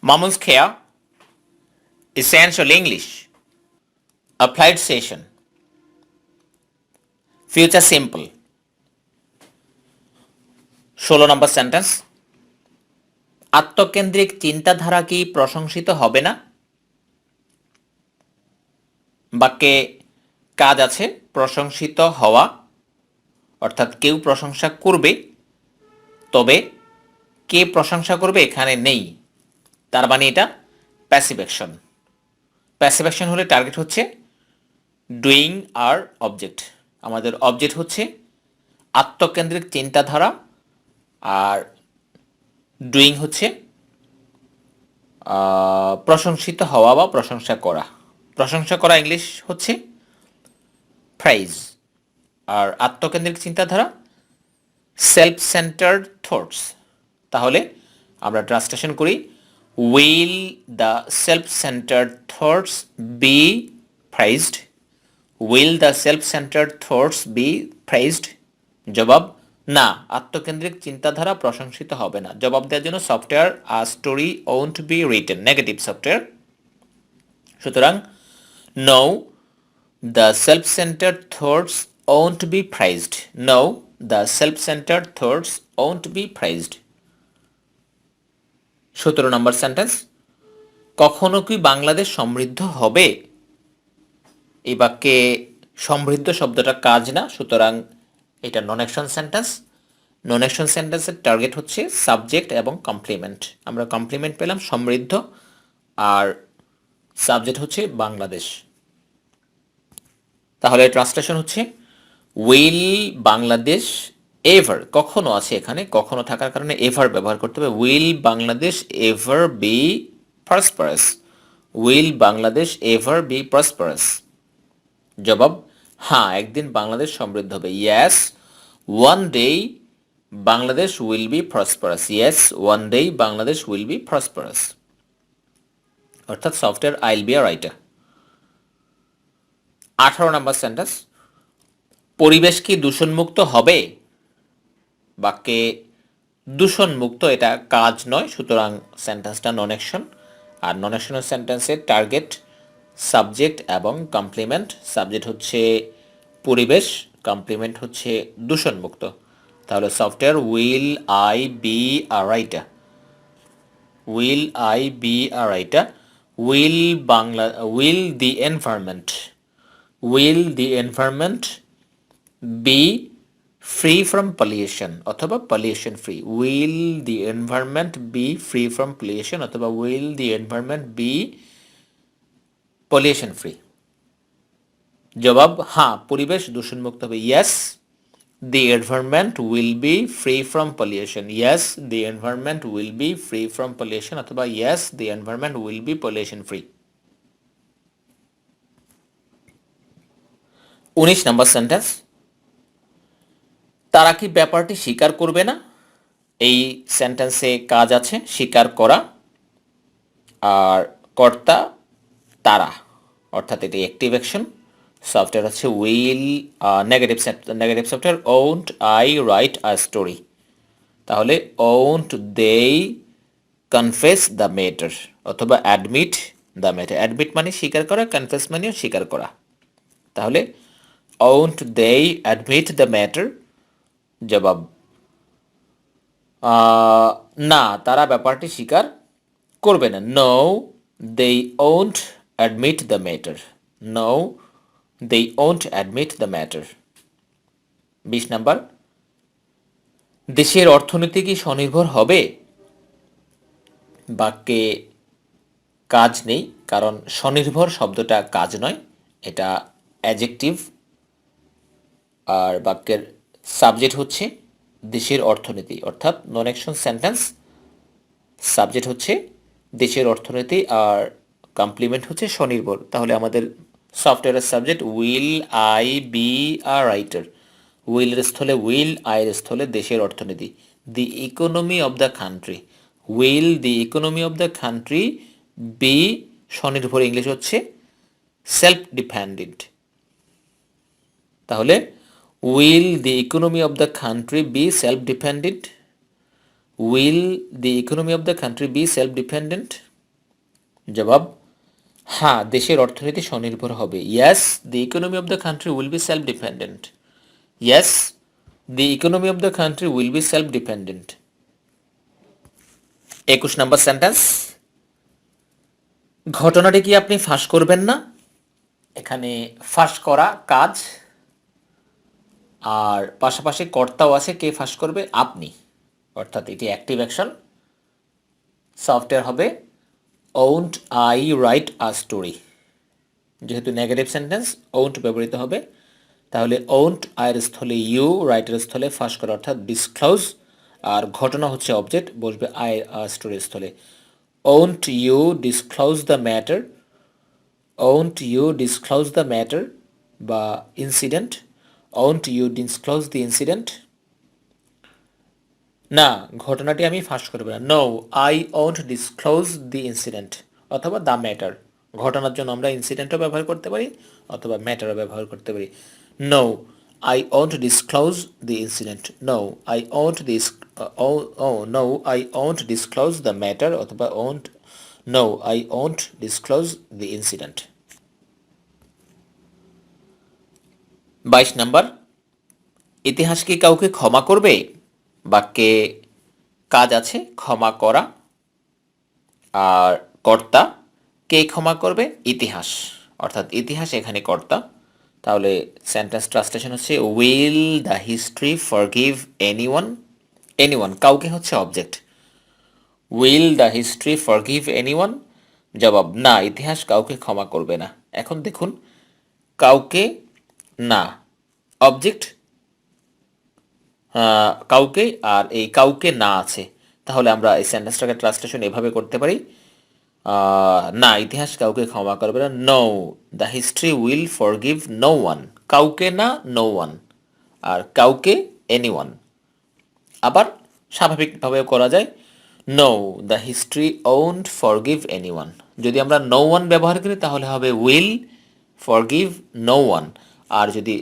Mamun's Care, Essential English, Applied Session, Future Simple. 16 নম্বর sentence, আত্মকেন্দ্রিক চিন্তাধারা কি প্রশংসিত হবে না? বাক্যে কাজ আছে প্রশংসিত হওয়া, অর্থাৎ কেউ প্রশংসা করবে, তবে কে প্রশংসা করবে এখানে নেই, তার মানে এটা প্যাসিভ অ্যাকশন। প্যাসিভ অ্যাকশন হলে টার্গেট হচ্ছে ডুইং আর অবজেক্ট। আমাদের অবজেক্ট হচ্ছে আত্মকেন্দ্রিক চিন্তাধারা, আর ডুইং হচ্ছে প্রশংসিত হওয়া বা প্রশংসা করা। প্রশংসা করা ইংলিশ হচ্ছে প্রাইজ, আর আত্মকেন্দ্রিক চিন্তাধারা সেলফ সেন্টার্ড থটস। তাহলে আমরা ট্রান্সলেশন করি, will the self centred thoughts be prized? Will the self centred thoughts be prized? জবাব, না, আত্মকেন্দ্রিক চিন্তাধারা প্রশংসিত হবে না। জবাব দেওয়ার জন্য software a story won't be written, negative software. সুতরাং no, the self centred thoughts won't be prized. No, the self centred thoughts won't be prized. 17 নম্বর সেন্টেন্স, কখনো কি বাংলাদেশ সমৃদ্ধ হবে? এই বাক্যে সমৃদ্ধ শব্দটা কাজ না, সুতরাং এটা নন অ্যাকশন সেন্টেন্স। নন অ্যাকশন সেন্টেন্সের টার্গেট হচ্ছে সাবজেক্ট এবং কমপ্লিমেন্ট। আমরা কমপ্লিমেন্ট পেলাম সমৃদ্ধ, আর সাবজেক্ট হচ্ছে বাংলাদেশ। তাহলে ট্রান্সলেশন হচ্ছে, উইল বাংলাদেশ এভার, কখনো আছে এখানে, কখনো থাকার কারণে এভার ব্যবহার করতে হবে। Will Bangladesh ever be prosperous? Will Bangladesh ever be prosperous? জবাব, হ্যাঁ, একদিন বাংলাদেশ সমৃদ্ধ হবে। Yes, one day Bangladesh will be prosperous. Yes, one day Bangladesh will be prosperous. অর্থাৎ software I'll be a writer. 18 নম্বর সেন্টেন্স, পরিবেশ কি দূষণমুক্ত হবে? বাক্যে দূষণমুক্ত এটা কাজ নয়, সুতরাং সেন্টেন্সটা নন অ্যাকশন। আর নন অ্যাকশনের সেন্টেন্সের টার্গেট সাবজেক্ট এবং কমপ্লিমেন্ট। সাবজেক্ট হচ্ছে পরিবেশ, কমপ্লিমেন্ট হচ্ছে দূষণমুক্ত। তাহলে software will I be a writer? Will I be a writer? Will Bangla, will the environment, will the environment be free from pollution অথবা pollution free? Will the environment be free from pollution অথবা will the environment be pollution free? জবাব, হ্যাঁ, পরিবেশ দূষণমুক্ত হবে। Yes, the environment will be free from pollution. Yes, the environment will be free from pollution অথবা yes, the environment will be pollution free. 19 number sentence, তারা কি ব্যাপারটি স্বীকার করবে না? এই সেন্টেন্সে কাজ আছে স্বীকার করা, আর কর্তা তারা, অর্থাৎ এটি অ্যাক্টিভ অ্যাকশন। সফটওয়্যার হচ্ছে will, negative software won't I write a story? তাহলে won't they confess the matter অথবা অ্যাডমিট দ্য ম্যাটার। অ্যাডমিট মানে স্বীকার করা, কনফেস মানেও স্বীকার করা। তাহলে won't they admit the matter? জবাব, না, তারা ব্যাপারটি স্বীকার করবে না। No, they won't admit the matter. No, they won't admit the matter. 20 number, দেশের অর্থনীতি কি স্বনির্ভর হবে? বাক্যে কাজ নেই, কারণ স্বনির্ভর শব্দটা কাজ নয়, এটা অ্যাডজেক্টিভ। আর বাক্যের সাবজেক্ট হচ্ছে দেশের অর্থনীতি, অর্থাৎ নন অ্যাকশন সেন্টেন্স। সাবজেক্ট হচ্ছে দেশের অর্থনীতি আর কমপ্লিমেন্ট হচ্ছে স্বনির্ভর। তাহলে আমাদের সফটওয়্যারের subject will I be a writer? উইলের স্থলে উইল, আয়ের স্থলে দেশের অর্থনীতি। The economy of the country, will the economy of the country be স্বনির্ভর? ইংলিশ হচ্ছে সেলফ ডিপেন্ডেন্ট। তাহলে will the economy of the country be self dependent? Will the economy of the country be self dependent? জবাব হ্যাঁ, দেশের অর্থনীতি স্বনির্ভর হবে। Yes, the economy of the country will be self dependent. Yes, the economy of the country will be self dependent. 21 number sentence, ঘটনাটি কি আপনি ফাঁস করবেন না? এখানে ফাঁস করা কাজ, আর পাশাপাশি কর্তাও আছে, কে ফাঁস করবে? আপনি, অর্থাৎ এটি অ্যাক্টিভ অ্যাকশন। সফটওয়্যার হবে won't I write a story. যেহেতু নেগেটিভ সেন্টেন্স, ওন্ট ব্যবহৃত হবে। তাহলে ওন্ট আয়ের স্থলে ইউ, রাইটের স্থলে ফাঁস করা অর্থাৎ ডিসক্লোজ, আর ঘটনা হচ্ছে অবজেক্ট, বসবে আই স্টোরির স্থলে। Won't you disclose the matter, won't you disclose the matter বা incident, won't you disclose the incident. না, ঘটনাটি আমি ফাঁস করব না। No, I won't disclose the incident অথবা দ্য ম্যাটার। ঘটনার জন্য আমরা ইনসিডেন্টও ব্যবহার করতে পারি অথবা ম্যাটারও ব্যবহার করতে পারি। No, I won't disclose the incident. No, I won't no, I won't disclose the matter অথবা no, I won't disclose the incident. 22 number, ইতিহাস কি কাউকে ক্ষমা করবে? বাক্যে কাজ আছে ক্ষমা করা, আর কর্তা, কে ক্ষমা করবে? ইতিহাস, অর্থাৎ ইতিহাস এখানে কর্তা। তাহলে সেন্টেন্স ট্রান্সলেশন হচ্ছে will the history forgive anyone. Anyone কাউকে হচ্ছে object. Will the history forgive anyone? জবাব না, ইতিহাস কাউকে ক্ষমা করবে না। এখন দেখুন, কাউকে না অবজেক্ট, কাউকে, আর এই কাউকে না আছে। তাহলে আমরা এই সেন্টেন্সটাকে ট্রান্সলেশন এভাবে করতে পারি, না, ইতিহাস কাউকে ক্ষমা করবে না। No, the history will forgive no one. কাউকে না, নো ওয়ান, আর কাউকে এনিওয়ান। আবার স্বাভাবিকভাবেও করা যায়, no, the history won't forgive anyone. যদি আমরা নো ওয়ান ব্যবহার করি তাহলে হবে উইল ফরগিভ নো ওয়ান, আর যদি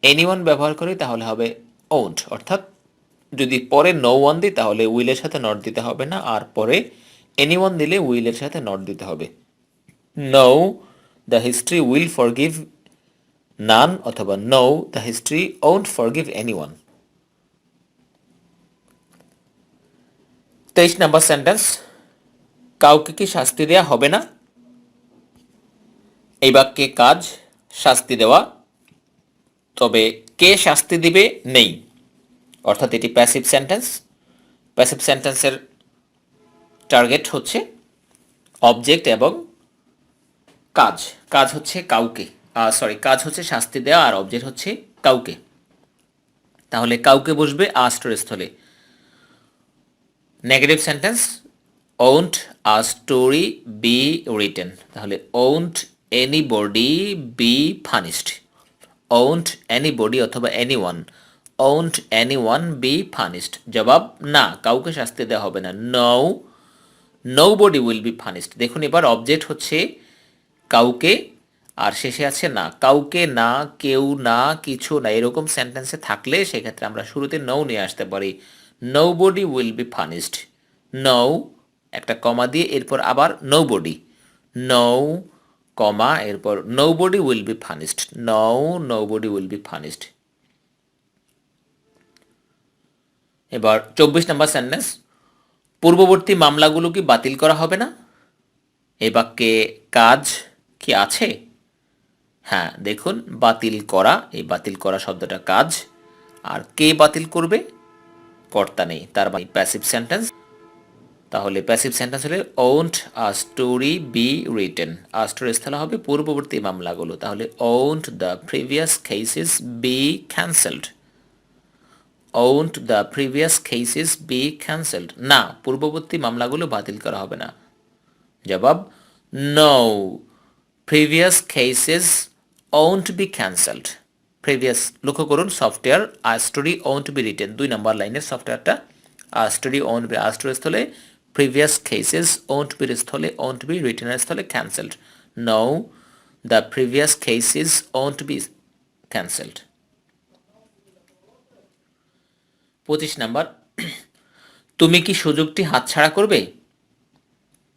এনিওয়ান ব্যবহার করি তাহলে হবে ওন্ট। অর্থাৎ যদি পরে নো ওয়ান দিই তাহলে উইলের সাথে নট দিতে হবে না, আর পরে এনিওয়ান দিলে উইলের সাথে নট দিতে হবে। No, the history will forgive none অথবা no, the history won't forgive anyone. 23 number sentence, কাউকে কি শাস্তি দেওয়া হবে না? এই বাক্যে কাজ শাস্তি দেওয়া, তবে কে শাস্তি দিবে নেই, অর্থাৎ এটি প্যাসিভ সেন্টেন্স। প্যাসিভ সেন্টেন্সের টার্গেট হচ্ছে অবজেক্ট এবং কাজ। কাজ হচ্ছে কাউকে, কাজ হচ্ছে শাস্তি দেওয়া, আর অবজেক্ট হচ্ছে কাউকে। তাহলে কাউকে বসবে আস্টের স্থলে। Negative sentence, won't a story be written. তাহলে won't anybody be punished. Won't anybody অথবা anyone, won't anyone be punished. জবাব না, কাউকে শাস্তি দেওয়া হবে না। No, nobody will be punished. দেখুন এবার অবজেক্ট হচ্ছে কাউকে, আর শেষে আছে না। কাউকে না, কেউ না, কিছু না, এরকম সেন্টেন্সে থাকলে সেক্ষেত্রে আমরা শুরুতে নো নিয়ে আসতে পারি। Nobody will be punished. No, একটা কমা দিয়ে এরপর আবার নোবডি, নো কমা এরপর nobody will be punished. No, nobody will be punished. এবার 24 নম্বর সেন্টেন্স, পূর্ববর্তী মামলাগুলো কি বাতিল করা হবে না? এই বাক্যে কাজ কি আছে? হ্যাঁ, দেখুন বাতিল করা, এই বাতিল করা শব্দটা কাজ, আর কে বাতিল করবে? কর্তা নেই, তার মানে প্যাসিভ সেন্টেন্স। তাহলে প্যাসিভ সেন্টেন্স হলে won't a story be written. A স্টোরির স্থলে হবে পূর্ববর্তী মামলাগুলো। তাহলে won't the previous cases be cancelled. Won't the previous cases be cancelled. না, পূর্ববর্তী মামলাগুলো বাতিল করা হবে না। জবাব no, previous cases won't be cancelled. Previous, লক্ষ্য করুন software a story won't be written, 2 নম্বর লাইনের সফটওয়্যারটা। A story won't be, a স্টোরির স্থলে প্রিভিয়াস কেসেস, ওন্ট বির স্থলে ওন্ট বি, রিটেনের স্থলে cancelled. No, the previous cases won't be cancelled. 25 number, তুমি কি সুযোগটি হাতছাড়া করবে?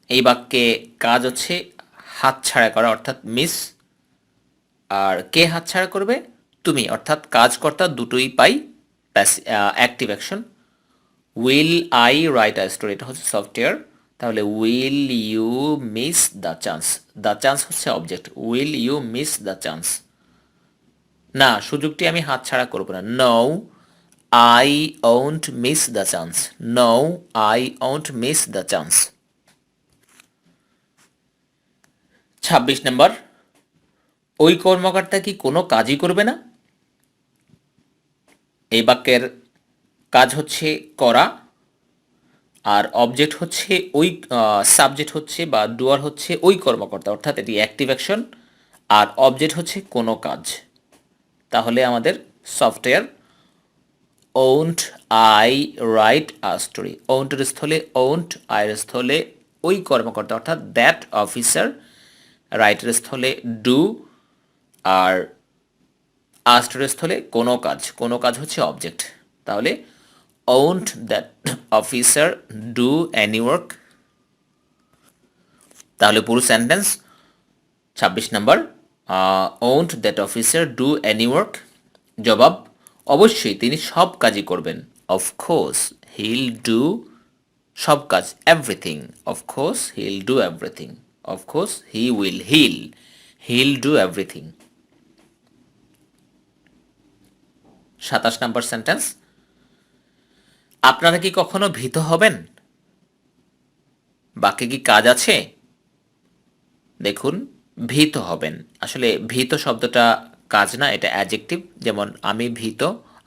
এই বাক্যে কাজ হচ্ছে হাতছাড়া করা অর্থাৎ মিস, আর কে হাতছাড়া করবে? তুমি, অর্থাৎ কাজকর্তা দুটোই পাই active action. Will I write a story, এটা হচ্ছে সফটওয়্যার, তাহলে will you miss the chance, the chance হচ্ছে object, will you miss the chance. না, সুযোগটি আমি হাতছাড়া করব না, no I won't miss the chance, no I won't miss the chance. ২৬ নম্বর, ওই কর্মকর্তা কি কোনো কাজই করবে না? এই বাক্যের কাজ হচ্ছে করা, আর অবজেক্ট হচ্ছে ওই, সাবজেক্ট হচ্ছে বা ডুয়ার হচ্ছে ওই কর্মকর্তা, অর্থাৎ এটি অ্যাক্টিভ অ্যাকশন, আর অবজেক্ট হচ্ছে কোনো কাজ। তাহলে আমাদের software won't I write a story, ওন্টের স্থলে ওন্ট, আয়ের স্থলে ওই কর্মকর্তা অর্থাৎ দ্যাট অফিসার, রাইটের স্থলে ডু, আর আস্টের স্থলে কোনো কাজ, কোনো কাজ হচ্ছে অবজেক্ট। তাহলে won't that officer do any work. তাহলে পুরো sentence ২৬ number, won't that officer do any work. জবাব, অবশ্যই তিনি সব কাজই করবেন, অফকোর্স হিল ডু সব কাজ, everything, of course he'll do everything, of course he'll do everything. ২৭ নম্বর সেন্টেন্স, আপনারা কি কখনো ভীত হবেন? বাক্যে কি কাজ আছে? দেখুন, ভীত হবেন, আসলে ভীত শব্দটা কাজ না, এটা অ্যাডজেক্টিভ। যেমন আমি ভীত,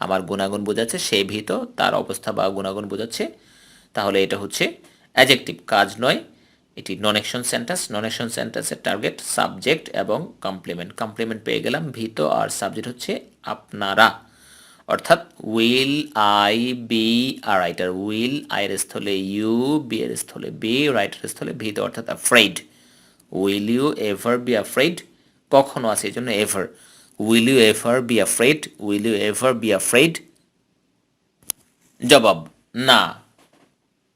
আমার গুণাগুণ বোঝাচ্ছে, সে ভীত, তার অবস্থা বা গুণাগুণ বোঝাচ্ছে, তাহলে এটা হচ্ছে অ্যাডজেক্টিভ, কাজ নয়। এটি non action sentence. Non action সেন্টেন্সের টার্গেট সাবজেক্ট এবং কমপ্লিমেন্ট। কমপ্লিমেন্ট পেয়ে গেলাম, ভীত আর সাবজেক্ট হচ্ছে আপনারা, অর্থাৎ উইল আই বি আর রাইটার, উইল আইয়ের স্থলে ইউ, বি এর স্থলে বি, রাইটার স্থলে ভীত অর্থাৎ afraid. Will you ever be afraid, কখনো আছে এই জন্য ever, will you ever be afraid, will you ever be afraid. জবাব, না,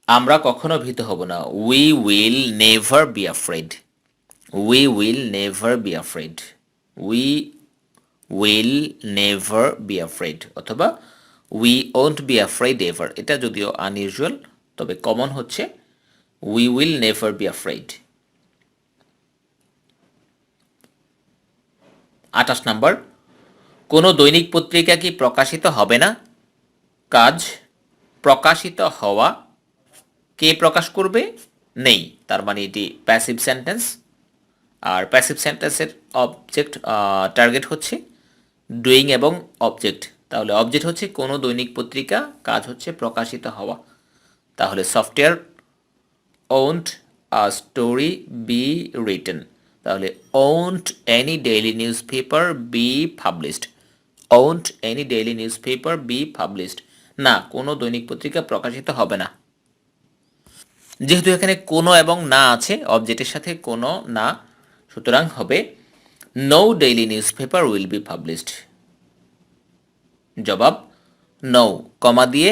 আমরা কখনো ভীত হব না, we will never be afraid, we will never be afraid, we will never be afraid, অথবা we won't be afraid ever. এটা যদিও আনইউজুয়াল, তবে কমন হচ্ছে we will never be afraid. ২৮ নম্বর, কোনো দৈনিক পত্রিকা কি প্রকাশিত হবে না? কাজ প্রকাশিত হওয়া, কে প্রকাশ করবে? নেই, তার মানে এটি প্যাসিভ সেন্টেন্স, আর প্যাসিভ সেন্টেন্সের অবজেক্ট টার্গেট হচ্ছে ডুইং এবং অবজেক্ট। তাহলে অবজেক্ট হচ্ছে কোনো দৈনিক পত্রিকা, কাজ হচ্ছে প্রকাশিত হওয়া। তাহলে software won't a story be written, তাহলে won't any daily newspaper be published, won't any daily newspaper be published, না, কোনো দৈনিক পত্রিকা প্রকাশিত হবে না। যেহেতু এখানে কোনো এবং না আছে, অবজেক্টের সাথে কোনো না, সুতরাং হবে no daily newspaper will be published. জবাব, নো, কমা দিয়ে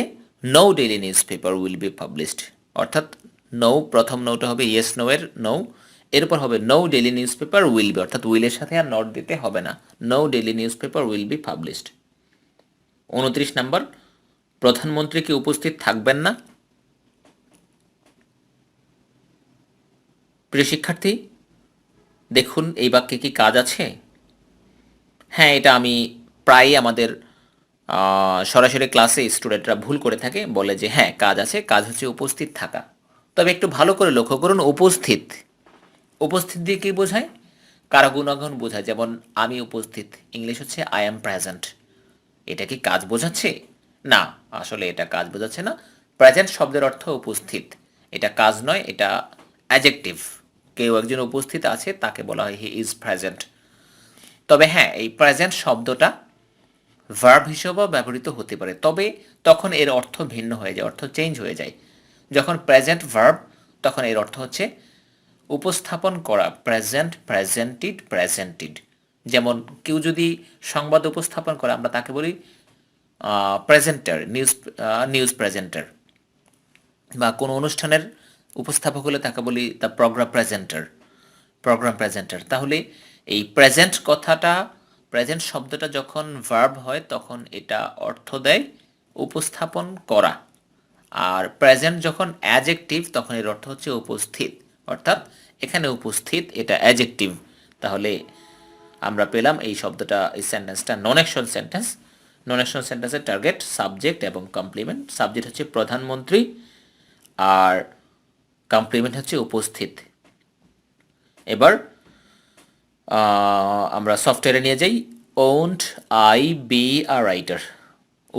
no daily newspaper will be published, অর্থাৎ নো, প্রথম নোটা হবে ইয়েস নো এর নো, এরপর হবে no daily newspaper will be, অর্থাৎ উইলের সাথে আর নট দিতে হবে না, no daily newspaper will be published. ২৯ নম্বর, প্রধানমন্ত্রী কি উপস্থিত থাকবেন না? প্রিয় শিক্ষার্থী, দেখুন এই বাক্যে কি কাজ আছে? হ্যাঁ, এটা আমি প্রায়ই আমাদের সরাসরি ক্লাসে স্টুডেন্টরা ভুল করে থাকে, বলে যে হ্যাঁ কাজ আছে, কাজ হচ্ছে উপস্থিত থাকা। তবে একটু ভালো করে লক্ষ্য করুন, উপস্থিত, উপস্থিত দিয়ে কী বোঝায়? কারো গুণাগুণ বোঝায়, যেমন আমি উপস্থিত, ইংলিশ হচ্ছে আই অ্যাম প্রেজেন্ট। এটা কি কাজ বোঝাচ্ছে? না, আসলে এটা কাজ বোঝাচ্ছে না। প্রেজেন্ট শব্দের অর্থ উপস্থিত, এটা কাজ নয়, এটা অ্যাডজেক্টিভ। কেউ একজন উপস্থিত আছে, তাকে বলা হয় হি ইজ প্রেজেন্ট। তবে হ্যাঁ, এই প্রেজেন্ট শব্দটা ভার্ব হিসেবেও ব্যবহৃত হতে পারে, তবে তখন এর অর্থ ভিন্ন হয়ে যায়, অর্থ চেঞ্জ হয়ে যায়। যখন প্রেজেন্ট ভার্ব, তখন এর অর্থ হচ্ছে উপস্থাপন করা, প্রেজেন্ট, প্রেজেন্টেড, প্রেজেন্টেড। যেমন কেউ যদি সংবাদ উপস্থাপন করে, আমরা তাকে বলি প্রেজেন্টার, নিউজ প্রেজেন্টার। বা কোনো অনুষ্ঠানের উপস্থাপক হলে তাকে বলি দ্য প্রোগ্রাম প্রেজেন্টার। তাহলে এই প্রেজেন্ট কথাটা, প্রেজেন্ট শব্দটা যখন ভার্ব হয় তখন এটা অর্থ দেয় উপস্থাপন করা, আর প্রেজেন্ট যখন অ্যাডজেক্টিভ তখন এর অর্থ হচ্ছে উপস্থিত, অর্থাৎ এখানে উপস্থিত এটা অ্যাডজেক্টিভ। তাহলে আমরা পেলাম এই শব্দটা, এই সেন্টেন্সটা নন অ্যাকশন সেন্টেন্স। নন অ্যাকশন সেন্টেন্সের টার্গেট সাবজেক্ট এবং কমপ্লিমেন্ট। সাবজেক্ট হচ্ছে প্রধানমন্ত্রী আর কমপ্লিমেন্ট হচ্ছে উপস্থিত। এবার আমরা সফটওয়্যারে নিয়ে যাই। Won't I be a writer,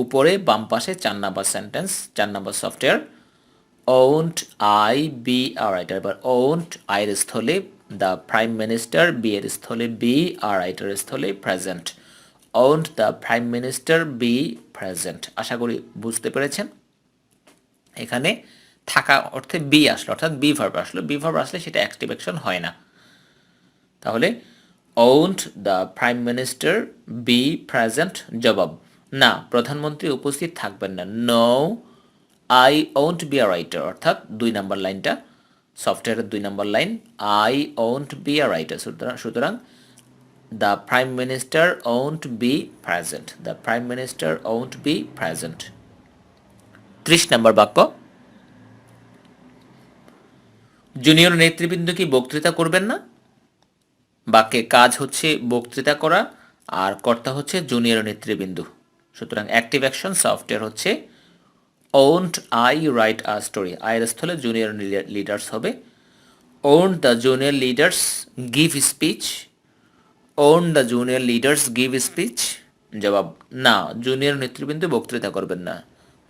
উপরে বাম পাশে 4 number sentence, 4 number software. Won't I be a writer. এবার ওন্ট আইয়ের স্থলে দ্য প্রাইম মিনিস্টার, বি এর স্থলে বি, আর রাইটারের স্থলে present. Won't the prime minister be present. আশা করি বুঝতে পেরেছেন। এখানে থাকা অর্থে বি আসলো, অর্থাৎ বি ভার্ব আসলো। বি ভার্ব আসলে সেটা অ্যাক্টিভ অ্যাকশন হয় না। তাহলে won't the prime minister be present. জবাব, না, প্রধানমন্ত্রী উপস্থিত থাকবেন না। No I won't be a writer, অর্থাৎ 2 নাম্বার লাইনটা, সফটওয়্যারের 2 number line, I won't be a writer. সুতরাং the prime minister won't B present, the prime minister won't B present. 30 number বাক্য, জুনিয়র নেতৃবৃন্দ কি বক্তৃতা করবেন না? বাক্যে কাজ হচ্ছে বক্তৃতা করা আর কর্তা হচ্ছে জুনিয়র নেতৃবৃন্দ। সুতরাং অ্যাক্টিভ অ্যাকশন সফটওয়্যার হচ্ছে won't I write a story, আয়ের স্থলে জুনিয়র লিডার্স হবে। Won't the junior leaders give speech, won't the junior leaders give speech. জবাব, না, জুনিয়র নেতৃবৃন্দ বক্তৃতা করবেন না।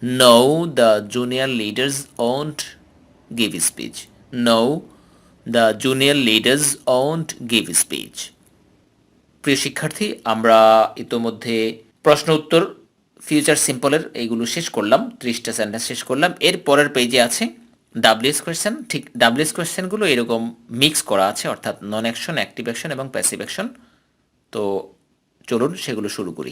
No the junior leaders won't give speech, know the junior leaders won't give speech. প্রিয় শিক্ষার্থী, আমরা ইতোমধ্যে প্রশ্ন উত্তর ফিউচার সিম্পলের এইগুলো শেষ করলাম, 30টা সেন্টেন্স শেষ করলাম। এর পরের পেজে আছে ডাব্লিউএস কোয়েশ্চেন। ঠিক ডাব্লিউএস কোয়েশ্চেনগুলো এরকম মিক্স করা আছে, অর্থাৎ নন অ্যাকশন, অ্যাক্টিভ অ্যাকশন এবং প্যাসিভ অ্যাকশন। তো চলুন সেগুলো শুরু করি।